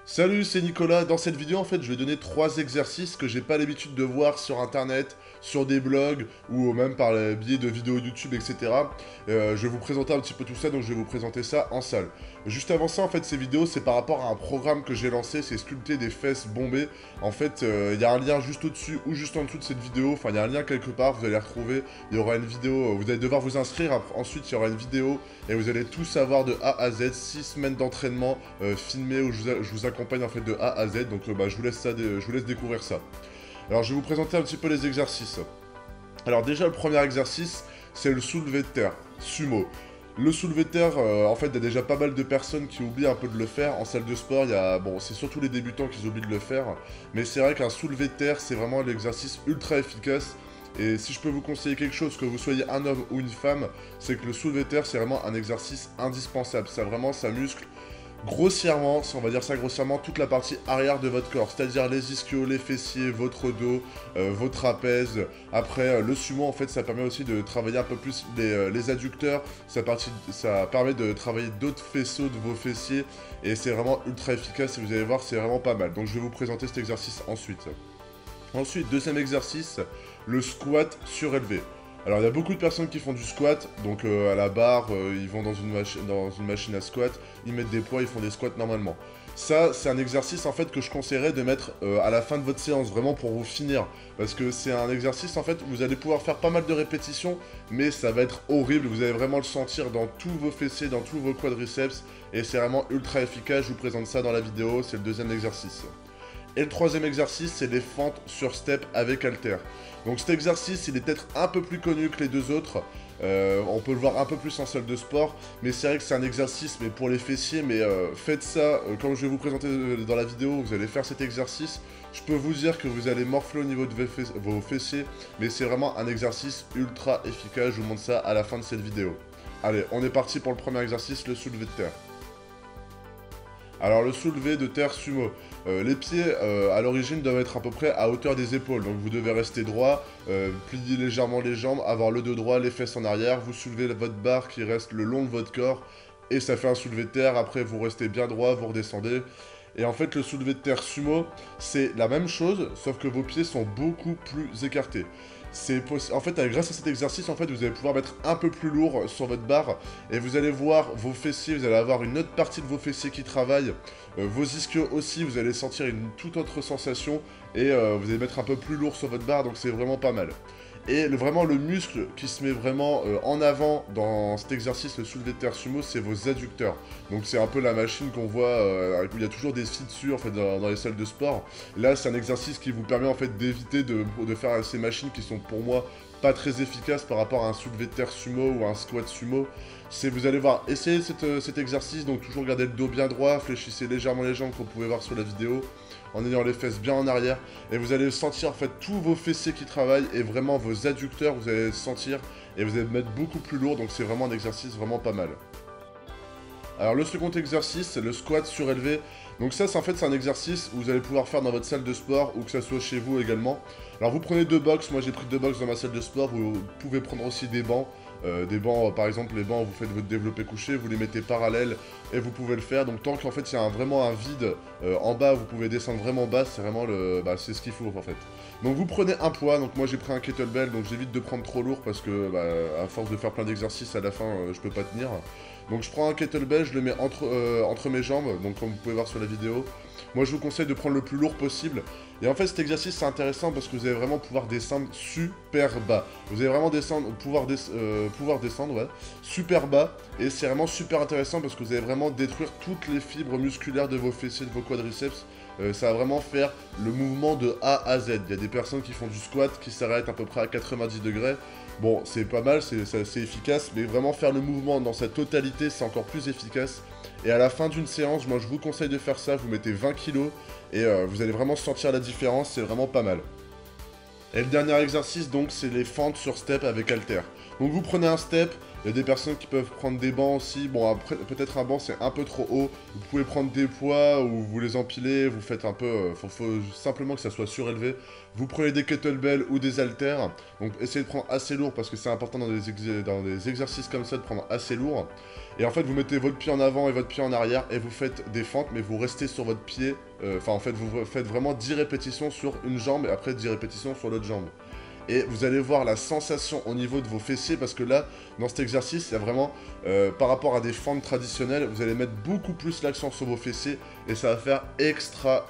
Salut, c'est Nicolas. Dans cette vidéo, en fait, je vais donner 3 exercices que j'ai pas l'habitude de voir sur internet, sur des blogs ou même par le biais de vidéos YouTube, etc. Je vais vous présenter un petit peu tout ça, donc je vais vous présenter ça en salle. Juste avant ça, en fait, ces vidéos, c'est par rapport à un programme que j'ai lancé, c'est sculpter des fesses bombées. En fait, il y a un lien juste au-dessus ou juste en dessous de cette vidéo. Enfin, il y a un lien quelque part, vous allez retrouver. Il y aura une vidéo, vous allez devoir vous inscrire. Ensuite, il y aura une vidéo et vous allez tout savoir de A à Z. 6 semaines d'entraînement filmé où je vous accompagne en fait de A à Z. Donc, je vous laisse je vous laisse découvrir ça. Alors, je vais vous présenter un petit peu les exercices. Alors, déjà, le premier exercice, c'est le soulevé de terre, sumo. Le soulevé de terre, en fait, il y a déjà pas mal de personnes qui oublient un peu de le faire. En salle de sport, bon, c'est surtout les débutants qui oublient de le faire. Mais c'est vrai qu'un soulevé de terre, c'est vraiment l'exercice ultra efficace. Et si je peux vous conseiller quelque chose, que vous soyez un homme ou une femme, c'est que le soulevé de terre, c'est vraiment un exercice indispensable. Ça muscle grossièrement, si on va dire ça grossièrement, toute la partie arrière de votre corps, c'est-à-dire les ischios, les fessiers, votre dos, vos trapèzes. Après, le sumo, en fait, ça permet aussi de travailler un peu plus les adducteurs, ça permet de travailler d'autres faisceaux de vos fessiers, et c'est vraiment ultra efficace, et vous allez voir, c'est vraiment pas mal. Donc je vais vous présenter cet exercice ensuite. Ensuite, deuxième exercice, le squat surélevé. Alors il y a beaucoup de personnes qui font du squat, donc à la barre, ils vont dans une machine à squat, ils mettent des poids, ils font des squats normalement. Ça, c'est un exercice en fait que je conseillerais de mettre à la fin de votre séance, vraiment pour vous finir. Parce que c'est un exercice en fait où vous allez pouvoir faire pas mal de répétitions, mais ça va être horrible, vous allez vraiment le sentir dans tous vos fessiers, dans tous vos quadriceps, et c'est vraiment ultra efficace, je vous présente ça dans la vidéo, c'est le deuxième exercice. Et le troisième exercice, c'est les fentes sur step avec haltère. Donc cet exercice, il est peut-être un peu plus connu que les deux autres. On peut le voir un peu plus en salle de sport, mais c'est vrai que c'est un exercice mais pour les fessiers. Mais faites ça, comme je vais vous présenter dans la vidéo, vous allez faire cet exercice. Je peux vous dire que vous allez morfler au niveau de vos fessiers, mais c'est vraiment un exercice ultra efficace. Je vous montre ça à la fin de cette vidéo. Allez, on est parti pour le premier exercice, le soulevé de terre. Alors le soulevé de terre sumo, les pieds à l'origine doivent être à peu près à hauteur des épaules, donc vous devez rester droit, plier légèrement les jambes, avoir le dos droit, les fesses en arrière, vous soulevez votre barre qui reste le long de votre corps, et ça fait un soulevé de terre, après vous restez bien droit, vous redescendez. Et en fait le soulevé de terre sumo, c'est la même chose, sauf que vos pieds sont beaucoup plus écartés. En fait, grâce à cet exercice, en fait, vous allez pouvoir mettre un peu plus lourd sur votre barre et vous allez voir vos fessiers, vous allez avoir une autre partie de vos fessiers qui travaille, vos ischios aussi, vous allez sentir une toute autre sensation et vous allez mettre un peu plus lourd sur votre barre, donc c'est vraiment pas mal. Et vraiment le muscle qui se met vraiment en avant dans cet exercice, le soulevé de terre sumo, c'est vos adducteurs. Donc c'est un peu la machine qu'on voit, où il y a toujours des fissures en fait, dans les salles de sport. Là c'est un exercice qui vous permet en fait d'éviter de faire ces machines qui sont pour moi pas très efficaces par rapport à un soulevé de terre sumo ou un squat sumo. Vous allez voir, essayez cet exercice, donc toujours garder le dos bien droit, fléchissez légèrement les jambes comme vous pouvez voir sur la vidéo, en ayant les fesses bien en arrière, et vous allez sentir en fait tous vos fessiers qui travaillent, et vraiment vos adducteurs, vous allez sentir, et vous allez mettre beaucoup plus lourd, donc c'est vraiment un exercice vraiment pas mal. Alors le second exercice, c'est le squat surélevé. Donc ça, c'est un exercice où vous allez pouvoir faire dans votre salle de sport ou que ça soit chez vous également. Alors vous prenez 2 box, moi j'ai pris 2 box dans ma salle de sport, vous pouvez prendre aussi des bancs. Des bancs, par exemple les bancs, vous faites votre développé couché, vous les mettez parallèles et vous pouvez le faire. Donc tant qu'en fait il y a vraiment un vide en bas, vous pouvez descendre vraiment bas, c'est vraiment c'est ce qu'il faut en fait. Donc vous prenez un poids, donc moi j'ai pris un kettlebell, donc j'évite de prendre trop lourd parce que à force de faire plein d'exercices à la fin je peux pas tenir. Donc je prends un kettlebell, je le mets entre mes jambes, donc comme vous pouvez voir sur la vidéo. Moi je vous conseille de prendre le plus lourd possible. Et en fait cet exercice c'est intéressant parce que vous allez vraiment pouvoir descendre super bas. Vous allez vraiment pouvoir descendre ouais, super bas. Et c'est vraiment super intéressant parce que vous allez vraiment détruire toutes les fibres musculaires de vos fessiers, de vos quadriceps. Ça va vraiment faire le mouvement de A à Z. Il y a des personnes qui font du squat qui s'arrêtent à peu près à 90 degrés. Bon, c'est pas mal, c'est efficace, mais vraiment faire le mouvement dans sa totalité, c'est encore plus efficace. Et à la fin d'une séance, moi je vous conseille de faire ça, vous mettez 20 kg et vous allez vraiment sentir la différence, c'est vraiment pas mal. Et le dernier exercice, donc, c'est les fentes sur step avec haltère. Donc vous prenez un step, Il y a des personnes qui peuvent prendre des bancs aussi. Bon, après, peut-être un banc, c'est un peu trop haut. Vous pouvez prendre des poids ou vous les empilez. Vous faites un peu... faut simplement que ça soit surélevé. Vous prenez des kettlebells ou des haltères. Donc, essayez de prendre assez lourd parce que c'est important dans des exercices comme ça de prendre assez lourd. Et en fait, vous mettez votre pied en avant et votre pied en arrière et vous faites des fentes, mais vous restez sur votre pied. Enfin, en fait, vous faites vraiment 10 répétitions sur une jambe et après 10 répétitions sur l'autre jambe. Et vous allez voir la sensation au niveau de vos fessiers, parce que là, dans cet exercice, il y a vraiment, par rapport à des fentes traditionnelles, vous allez mettre beaucoup plus l'accent sur vos fessiers, et ça va faire extra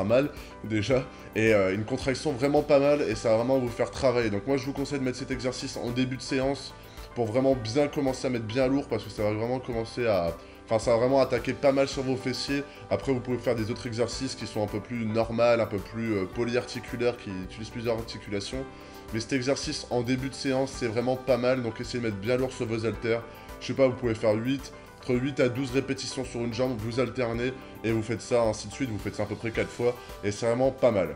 mal, déjà, et une contraction vraiment pas mal, et ça va vraiment vous faire travailler. Donc moi, je vous conseille de mettre cet exercice en début de séance, pour vraiment bien commencer à mettre bien lourd, parce que ça va vraiment commencer à... Enfin, ça va vraiment attaquer pas mal sur vos fessiers. Après, vous pouvez faire des autres exercices qui sont un peu plus normaux, un peu plus polyarticulaires, qui utilisent plusieurs articulations. Mais cet exercice en début de séance, c'est vraiment pas mal. Donc, essayez de mettre bien lourd sur vos haltères. Je sais pas, vous pouvez faire entre 8 à 12 répétitions sur une jambe, vous alternez et vous faites ça ainsi de suite. Vous faites ça à peu près 4 fois et c'est vraiment pas mal.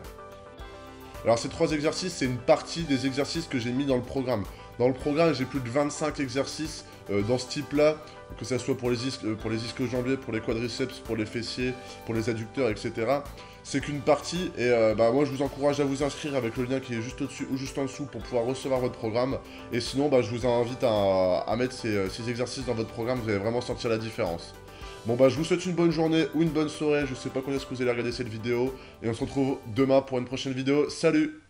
Alors, ces 3 exercices, c'est une partie des exercices que j'ai mis dans le programme. Dans le programme, j'ai plus de 25 exercices dans ce type-là, que ce soit pour les ischio-jambiers, pour les quadriceps, pour les fessiers, pour les adducteurs, etc. C'est qu'une partie, et moi je vous encourage à vous inscrire avec le lien qui est juste au-dessus ou juste en dessous pour pouvoir recevoir votre programme. Et sinon, je vous invite à mettre ces exercices dans votre programme, vous allez vraiment sentir la différence. Bon je vous souhaite une bonne journée ou une bonne soirée, je sais pas quand est-ce que vous allez regarder cette vidéo, et on se retrouve demain pour une prochaine vidéo. Salut!